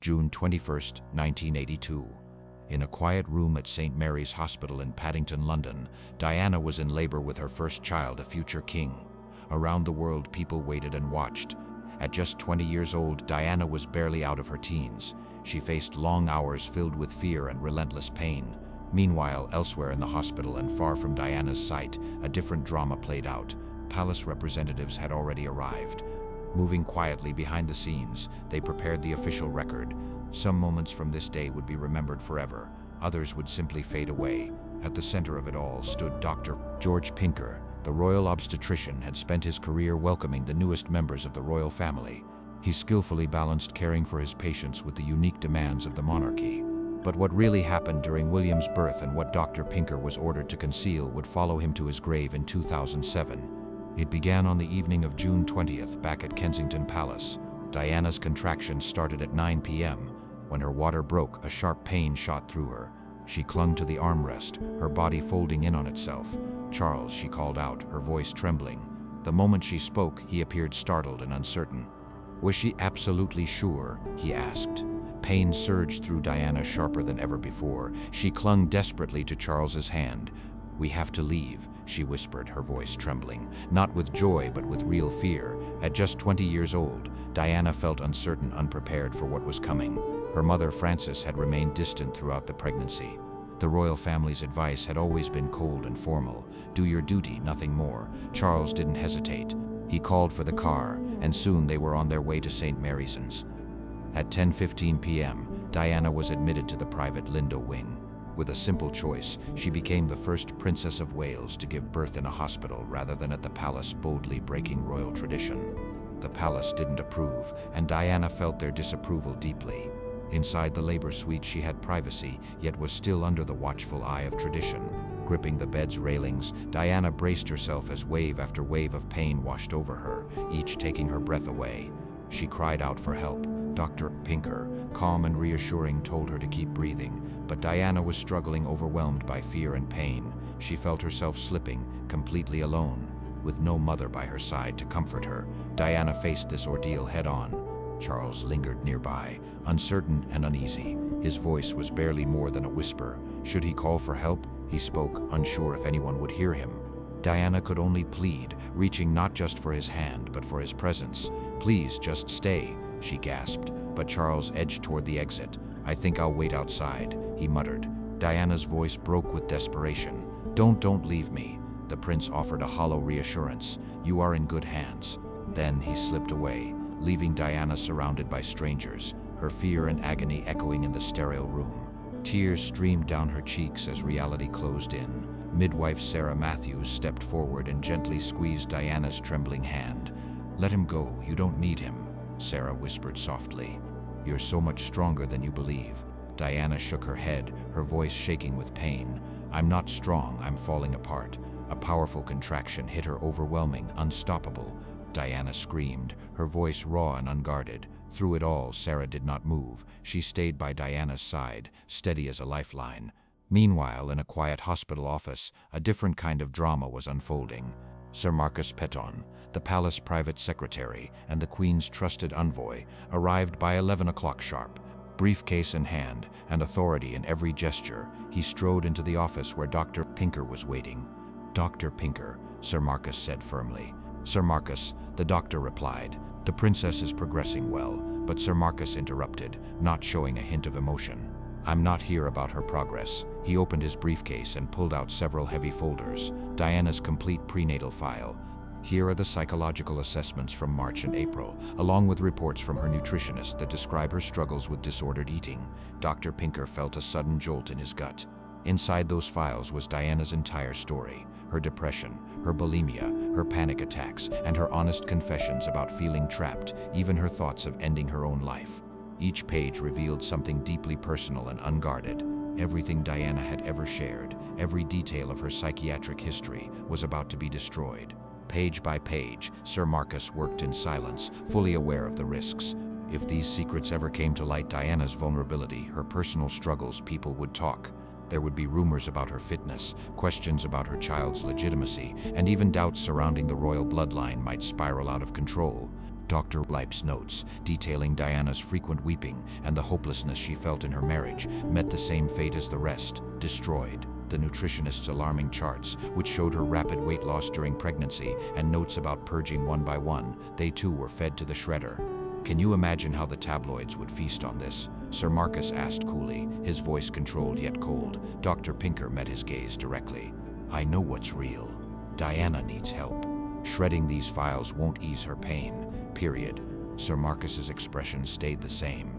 June 21, 1982. In a quiet room at St. Mary's Hospital in Paddington, London, Diana was in labor with her first child, a future king. Around the world, people waited and watched. At just 20 years old, Diana was barely out of her teens. She faced long hours filled with fear and relentless pain. Meanwhile, elsewhere in the hospital and far from Diana's sight, a different drama played out. Palace representatives had already arrived. Moving quietly behind the scenes, they prepared the official record. Some moments from this day would be remembered forever. Others would simply fade away. At the center of it all stood Dr. George Pinker. The royal obstetrician had spent his career welcoming the newest members of the royal family. He skillfully balanced caring for his patients with the unique demands of the monarchy. But what really happened during William's birth and what Dr. Pinker was ordered to conceal would follow him to his grave in 2007. It began on the evening of June 20th, back at Kensington Palace. Diana's contractions started at 9 p.m. When her water broke, a sharp pain shot through her. She clung to the armrest, her body folding in on itself. "Charles," she called out, her voice trembling. The moment she spoke, he appeared startled and uncertain. Was she absolutely sure? He asked. Pain surged through Diana sharper than ever before. She clung desperately to Charles's hand. "We have to leave," she whispered, her voice trembling, not with joy but with real fear. At just 20 years old, Diana felt uncertain, unprepared for what was coming. Her mother, Frances, had remained distant throughout the pregnancy. The royal family's advice had always been cold and formal. Do your duty, nothing more. Charles didn't hesitate. He called for the car, and soon they were on their way to St. Mary's. At 10:15 p.m., Diana was admitted to the private Lindo wing. With a simple choice, she became the first Princess of Wales to give birth in a hospital rather than at the palace, boldly breaking royal tradition. The palace didn't approve, and Diana felt their disapproval deeply. Inside the labor suite, she had privacy, yet was still under the watchful eye of tradition. Gripping the bed's railings, Diana braced herself as wave after wave of pain washed over her, each taking her breath away. She cried out for help. Dr. Pinker, calm and reassuring, told her to keep breathing, but Diana was struggling, overwhelmed by fear and pain. She felt herself slipping, completely alone. With no mother by her side to comfort her, Diana faced this ordeal head-on. Charles lingered nearby, uncertain and uneasy. His voice was barely more than a whisper. Should he call for help? He spoke, unsure if anyone would hear him. Diana could only plead, reaching not just for his hand, but for his presence. "Please, just stay," she gasped, but Charles edged toward the exit. "I think I'll wait outside," he muttered. Diana's voice broke with desperation. Don't leave me." The prince offered a hollow reassurance. "You are in good hands." Then he slipped away, leaving Diana surrounded by strangers, her fear and agony echoing in the sterile room. Tears streamed down her cheeks as reality closed in. Midwife Sarah Matthews stepped forward and gently squeezed Diana's trembling hand. "Let him go, you don't need him," Sarah whispered softly. "You're so much stronger than you believe." Diana shook her head, her voice shaking with pain. "I'm not strong, I'm falling apart." A powerful contraction hit her, overwhelming, unstoppable. Diana screamed, her voice raw and unguarded. Through it all, Sarah did not move. She stayed by Diana's side, steady as a lifeline. Meanwhile, in a quiet hospital office, a different kind of drama was unfolding. Sir Marcus Petton, the palace private secretary and the Queen's trusted envoy, arrived by 11 o'clock sharp. Briefcase in hand and authority in every gesture, he strode into the office where Dr. Pinker was waiting. "Dr. Pinker," Sir Marcus said firmly. "Sir Marcus," the doctor replied. "The princess is progressing well," but Sir Marcus interrupted, not showing a hint of emotion. "I'm not here about her progress." He opened his briefcase and pulled out several heavy folders. Diana's complete prenatal file. "Here are the psychological assessments from March and April, along with reports from her nutritionist that describe her struggles with disordered eating." Dr. Pinker felt a sudden jolt in his gut. Inside those files was Diana's entire story. Her depression, her bulimia, her panic attacks, and her honest confessions about feeling trapped, even her thoughts of ending her own life. Each page revealed something deeply personal and unguarded. Everything Diana had ever shared, every detail of her psychiatric history, was about to be destroyed. Page by page, Sir Marcus worked in silence, fully aware of the risks. If these secrets ever came to light, Diana's vulnerability, her personal struggles, people would talk. There would be rumors about her fitness, questions about her child's legitimacy, and even doubts surrounding the royal bloodline might spiral out of control. Dr. Leip's notes, detailing Diana's frequent weeping and the hopelessness she felt in her marriage, met the same fate as the rest, destroyed. The nutritionist's alarming charts, which showed her rapid weight loss during pregnancy, and notes about purging one by one, they too were fed to the shredder. "Can you imagine how the tabloids would feast on this?" Sir Marcus asked coolly, his voice controlled yet cold. Dr. Pinker met his gaze directly. "I know what's real. Diana needs help. Shredding these files won't ease her pain. Period." Sir Marcus's expression stayed the same.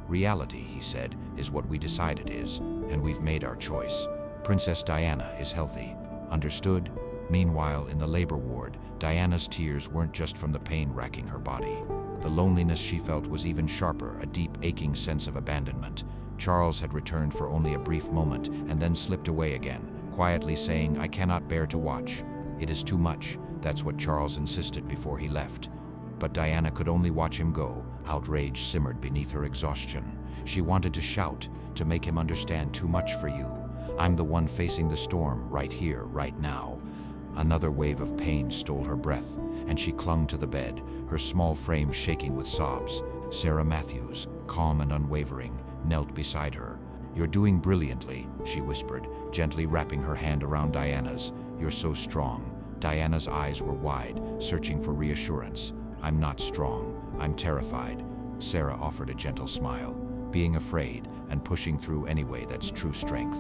"Reality," he said, "is what we decide it is, and we've made our choice. Princess Diana is healthy. Understood?" Meanwhile, in the labor ward, Diana's tears weren't just from the pain racking her body. The loneliness she felt was even sharper, a deep, aching sense of abandonment. Charles had returned for only a brief moment and then slipped away again, quietly saying, "I cannot bear to watch. It is too much." That's what Charles insisted before he left. But Diana could only watch him go. Outrage simmered beneath her exhaustion. She wanted to shout, to make him understand. "Too much for you. I'm the one facing the storm, right here, right now." Another wave of pain stole her breath, and she clung to the bed, her small frame shaking with sobs. Sarah Matthews, calm and unwavering, knelt beside her. "You're doing brilliantly," she whispered, gently wrapping her hand around Diana's. "You're so strong." Diana's eyes were wide, searching for reassurance. "I'm not strong. I'm terrified." Sarah offered a gentle smile. "Being afraid and pushing through anyway, that's true strength."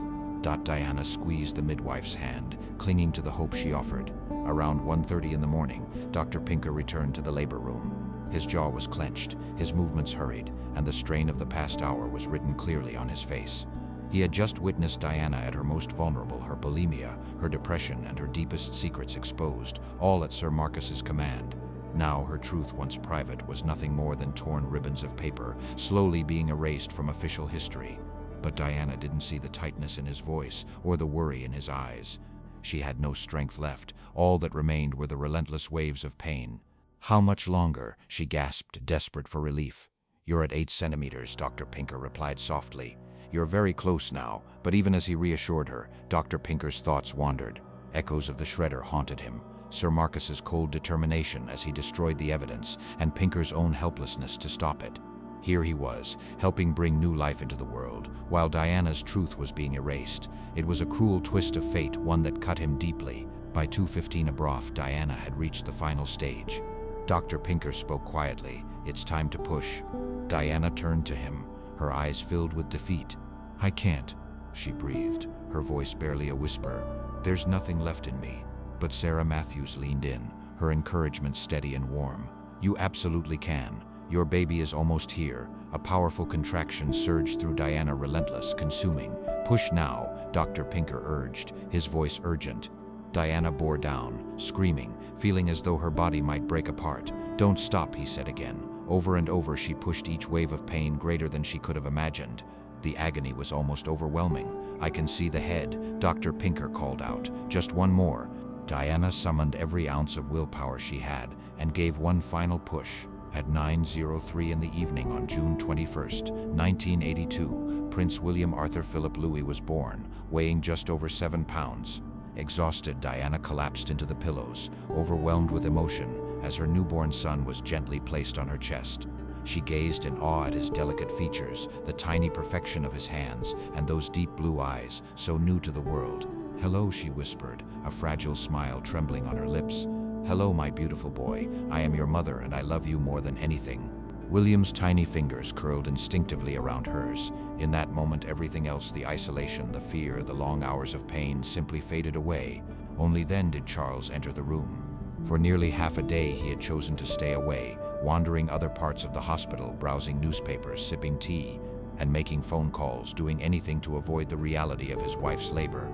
Diana squeezed the midwife's hand, clinging to the hope she offered. Around 1:30 in the morning, Dr. Pinker returned to the labor room. His jaw was clenched, his movements hurried, and the strain of the past hour was written clearly on his face. He had just witnessed Diana at her most vulnerable, her bulimia, her depression, and her deepest secrets exposed, all at Sir Marcus's command. Now her truth, once private, was nothing more than torn ribbons of paper, slowly being erased from official history. But Diana didn't see the tightness in his voice or the worry in his eyes. She had no strength left. All that remained were the relentless waves of pain. "How much longer?" she gasped, desperate for relief. "You're at 8 centimeters, Dr. Pinker replied softly. "You're very close now." But even as he reassured her, Dr. Pinker's thoughts wandered. Echoes of the shredder haunted him. Sir Marcus's cold determination as he destroyed the evidence, and Pinker's own helplessness to stop it. Here he was, helping bring new life into the world, while Diana's truth was being erased. It was a cruel twist of fate, one that cut him deeply. By 2:15 abroad, Diana had reached the final stage. Dr. Pinker spoke quietly. "It's time to push." Diana turned to him, her eyes filled with defeat. "I can't," she breathed, her voice barely a whisper. "There's nothing left in me." But Sarah Matthews leaned in, her encouragement steady and warm. "You absolutely can. Your baby is almost here." A powerful contraction surged through Diana, relentless, consuming. "Push now," Dr. Pinker urged, his voice urgent. Diana bore down, screaming, feeling as though her body might break apart. "Don't stop," he said again. Over and over she pushed, each wave of pain greater than she could have imagined. The agony was almost overwhelming. "I can see the head," Dr. Pinker called out. "Just one more." Diana summoned every ounce of willpower she had and gave one final push. At 9:03 in the evening on June 21, 1982, Prince William Arthur Philip Louis was born, weighing just over 7 pounds. Exhausted, Diana collapsed into the pillows, overwhelmed with emotion, as her newborn son was gently placed on her chest. She gazed in awe at his delicate features, the tiny perfection of his hands, and those deep blue eyes, so new to the world. "Hello," she whispered, a fragile smile trembling on her lips. "Hello, my beautiful boy. I am your mother, and I love you more than anything." William's tiny fingers curled instinctively around hers. In that moment, everything else, the isolation, the fear, the long hours of pain, simply faded away. Only then did Charles enter the room. For nearly half a day he had chosen to stay away, wandering other parts of the hospital, browsing newspapers, sipping tea, and making phone calls, doing anything to avoid the reality of his wife's labor.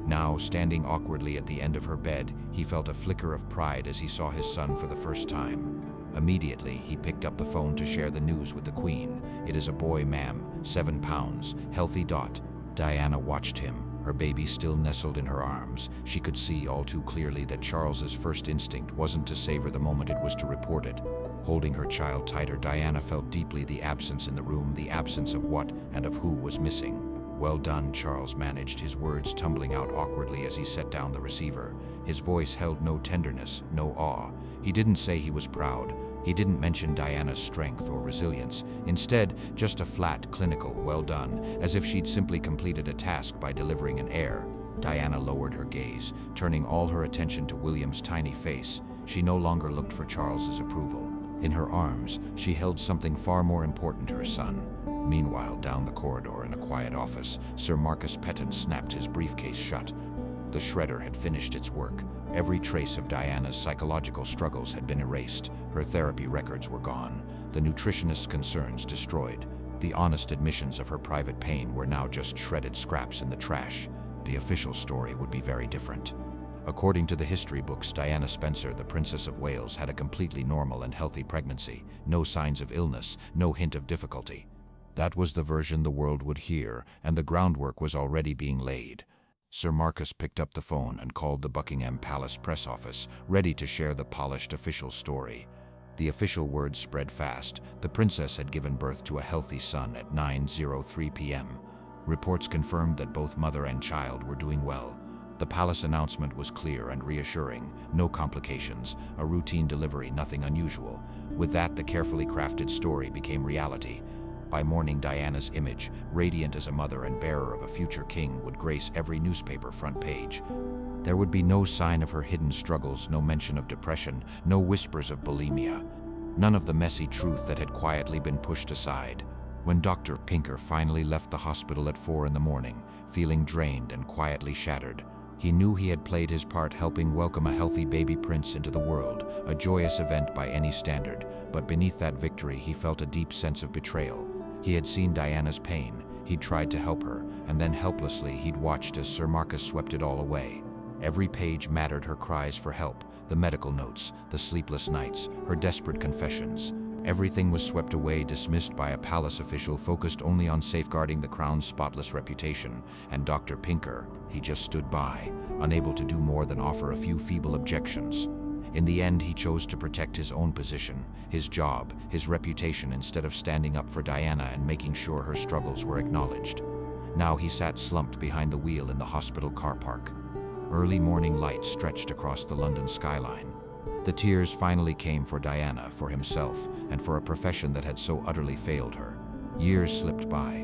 Now, standing awkwardly at the end of her bed, he felt a flicker of pride as he saw his son for the first time. Immediately, he picked up the phone to share the news with the Queen. "It is a boy, ma'am, 7 pounds, healthy. Diana watched him, her baby still nestled in her arms. She could see all too clearly that Charles's first instinct wasn't to savor the moment, it was to report it. Holding her child tighter, Diana felt deeply the absence in the room, the absence of what and of who was missing. "Well done," Charles managed, his words tumbling out awkwardly as he set down the receiver. His voice held no tenderness, no awe. He didn't say he was proud. He didn't mention Diana's strength or resilience. Instead, just a flat, clinical, well done, as if she'd simply completed a task by delivering an heir. Diana lowered her gaze, turning all her attention to William's tiny face. She no longer looked for Charles's approval. In her arms, she held something far more important, her son. Meanwhile, down the corridor in a quiet office, Sir Marcus Petton snapped his briefcase shut. The shredder had finished its work. Every trace of Diana's psychological struggles had been erased. Her therapy records were gone. The nutritionist's concerns destroyed. The honest admissions of her private pain were now just shredded scraps in the trash. The official story would be very different. According to the history books, Diana Spencer, the Princess of Wales, had a completely normal and healthy pregnancy. No signs of illness, no hint of difficulty. That was the version the world would hear, and the groundwork was already being laid. Sir Marcus picked up the phone and called the Buckingham Palace press office, ready to share the polished official story. The official word spread fast. The princess had given birth to a healthy son at 9:03 p.m. Reports confirmed that both mother and child were doing well. The palace announcement was clear and reassuring. No complications, a routine delivery, nothing unusual. With that, the carefully crafted story became reality. By morning, Diana's image, radiant as a mother and bearer of a future king, would grace every newspaper front page. There would be no sign of her hidden struggles, no mention of depression, no whispers of bulimia. None of the messy truth that had quietly been pushed aside. When Dr. Pinker finally left the hospital at 4 in the morning, feeling drained and quietly shattered, he knew he had played his part, helping welcome a healthy baby prince into the world, a joyous event by any standard. But beneath that victory, he felt a deep sense of betrayal. He had seen Diana's pain, he'd tried to help her, and then helplessly he'd watched as Sir Marcus swept it all away. Every page mattered: her cries for help, the medical notes, the sleepless nights, her desperate confessions. Everything was swept away, dismissed by a palace official focused only on safeguarding the crown's spotless reputation. And Dr. Pinker, he just stood by, unable to do more than offer a few feeble objections. In the end, he chose to protect his own position, his job, his reputation, instead of standing up for Diana and making sure her struggles were acknowledged. Now he sat slumped behind the wheel in the hospital car park. Early morning light stretched across the London skyline. The tears finally came for Diana, for himself, and for a profession that had so utterly failed her. Years slipped by.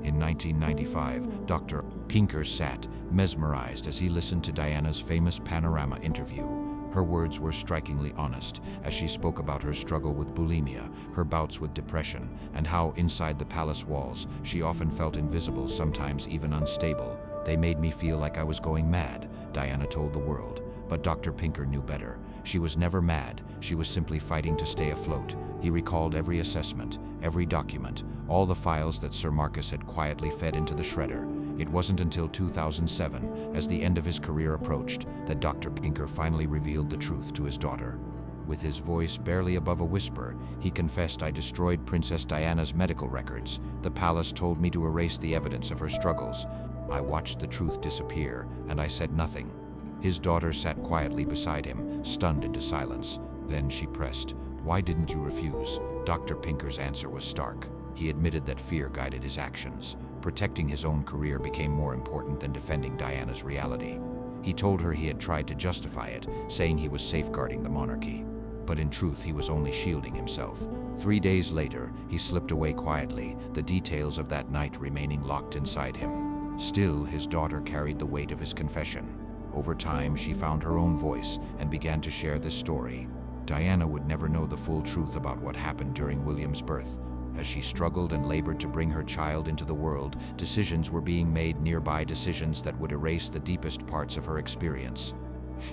In 1995, Dr. Pinker sat, mesmerized, as he listened to Diana's famous Panorama interview. Her words were strikingly honest, as she spoke about her struggle with bulimia, her bouts with depression, and how, inside the palace walls, she often felt invisible, sometimes even unstable. "They made me feel like I was going mad," Diana told the world. But Dr. Pinker knew better. She was never mad, she was simply fighting to stay afloat. He recalled every assessment, every document, all the files that Sir Marcus had quietly fed into the shredder. It wasn't until 2007, as the end of his career approached, that Dr. Pinker finally revealed the truth to his daughter. With his voice barely above a whisper, he confessed, "I destroyed Princess Diana's medical records. The palace told me to erase the evidence of her struggles. I watched the truth disappear, and I said nothing." His daughter sat quietly beside him, stunned into silence. Then she pressed, "Why didn't you refuse?" Dr. Pinker's answer was stark. He admitted that fear guided his actions. Protecting his own career became more important than defending Diana's reality. He told her he had tried to justify it, saying he was safeguarding the monarchy. But in truth, he was only shielding himself. 3 days later, he slipped away quietly, the details of that night remaining locked inside him. Still, his daughter carried the weight of his confession. Over time, she found her own voice and began to share this story. Diana would never know the full truth about what happened during William's birth. As she struggled and labored to bring her child into the world, decisions were being made nearby, decisions that would erase the deepest parts of her experience.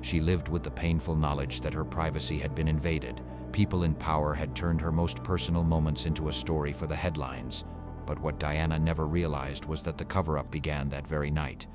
She lived with the painful knowledge that her privacy had been invaded. People in power had turned her most personal moments into a story for the headlines. But what Diana never realized was that the cover-up began that very night.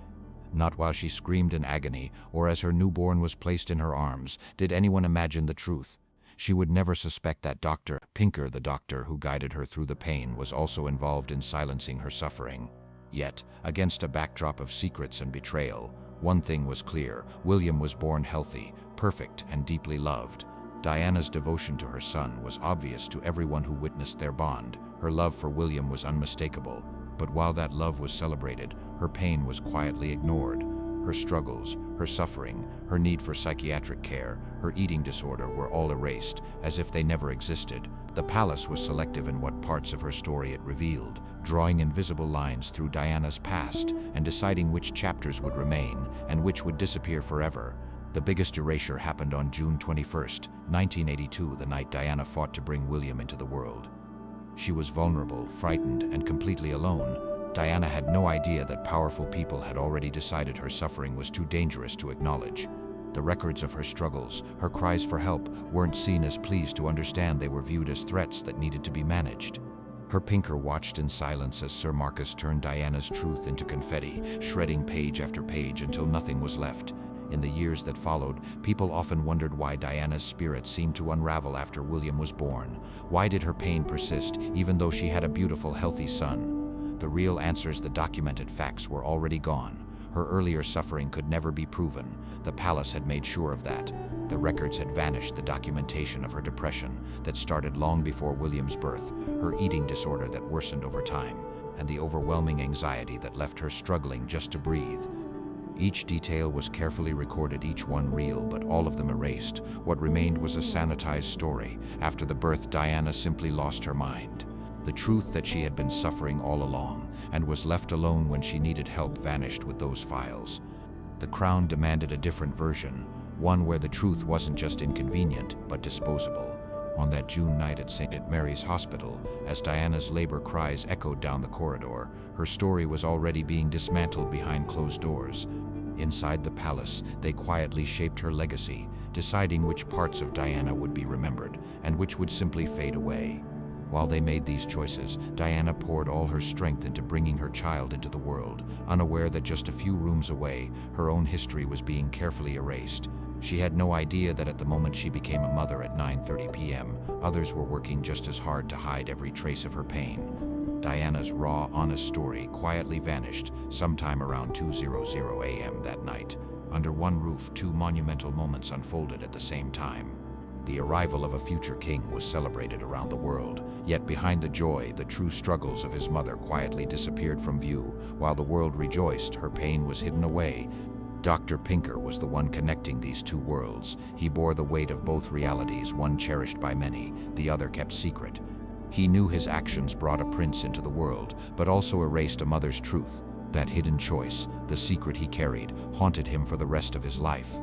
Not while she screamed in agony, or as her newborn was placed in her arms, did anyone imagine the truth. She would never suspect that Dr. Pinker, the doctor who guided her through the pain, was also involved in silencing her suffering. Yet, against a backdrop of secrets and betrayal, one thing was clear: William was born healthy, perfect, and deeply loved. Diana's devotion to her son was obvious to everyone who witnessed their bond. Her love for William was unmistakable. But while that love was celebrated, her pain was quietly ignored. Her struggles, Her suffering, her need for psychiatric care, her eating disorder were all erased, as if they never existed. The palace was selective in what parts of her story it revealed, drawing invisible lines through Diana's past and deciding which chapters would remain and which would disappear forever. The biggest erasure happened on June 21st, 1982, the night Diana fought to bring William into the world. She was vulnerable, frightened, and completely alone. Diana had no idea that powerful people had already decided her suffering was too dangerous to acknowledge. The records of her struggles, her cries for help, weren't seen as pleas to understand. They were viewed as threats that needed to be managed. Her pinker watched in silence as Sir Marcus turned Diana's truth into confetti, shredding page after page until nothing was left. In the years that followed, people often wondered why Diana's spirit seemed to unravel after William was born. Why did her pain persist, even though she had a beautiful, healthy son? The real answers, the documented facts, were already gone. Her earlier suffering could never be proven. The palace had made sure of that. The records had vanished, the documentation of her depression that started long before William's birth, her eating disorder that worsened over time, and the overwhelming anxiety that left her struggling just to breathe. Each detail was carefully recorded, each one real, but all of them erased. What remained was a sanitized story. After the birth, Diana simply lost her mind. The truth that she had been suffering all along and was left alone when she needed help vanished with those files. The Crown demanded a different version, one where the truth wasn't just inconvenient, but disposable. On that June night at St. Mary's Hospital, as Diana's labor cries echoed down the corridor, her story was already being dismantled behind closed doors. Inside the palace, they quietly shaped her legacy, deciding which parts of Diana would be remembered and which would simply fade away. While they made these choices, Diana poured all her strength into bringing her child into the world, unaware that just a few rooms away, her own history was being carefully erased. She had no idea that at the moment she became a mother at 9:30 p.m., others were working just as hard to hide every trace of her pain. Diana's raw, honest story quietly vanished sometime around 2:00 a.m. that night. Under one roof, two monumental moments unfolded at the same time. The arrival of a future king was celebrated around the world, yet behind the joy, the true struggles of his mother quietly disappeared from view. While the world rejoiced, her pain was hidden away. Dr. Pinker was the one connecting these two worlds. He bore the weight of both realities, one cherished by many, the other kept secret. He knew his actions brought a prince into the world, but also erased a mother's truth. That hidden choice, the secret he carried, haunted him for the rest of his life.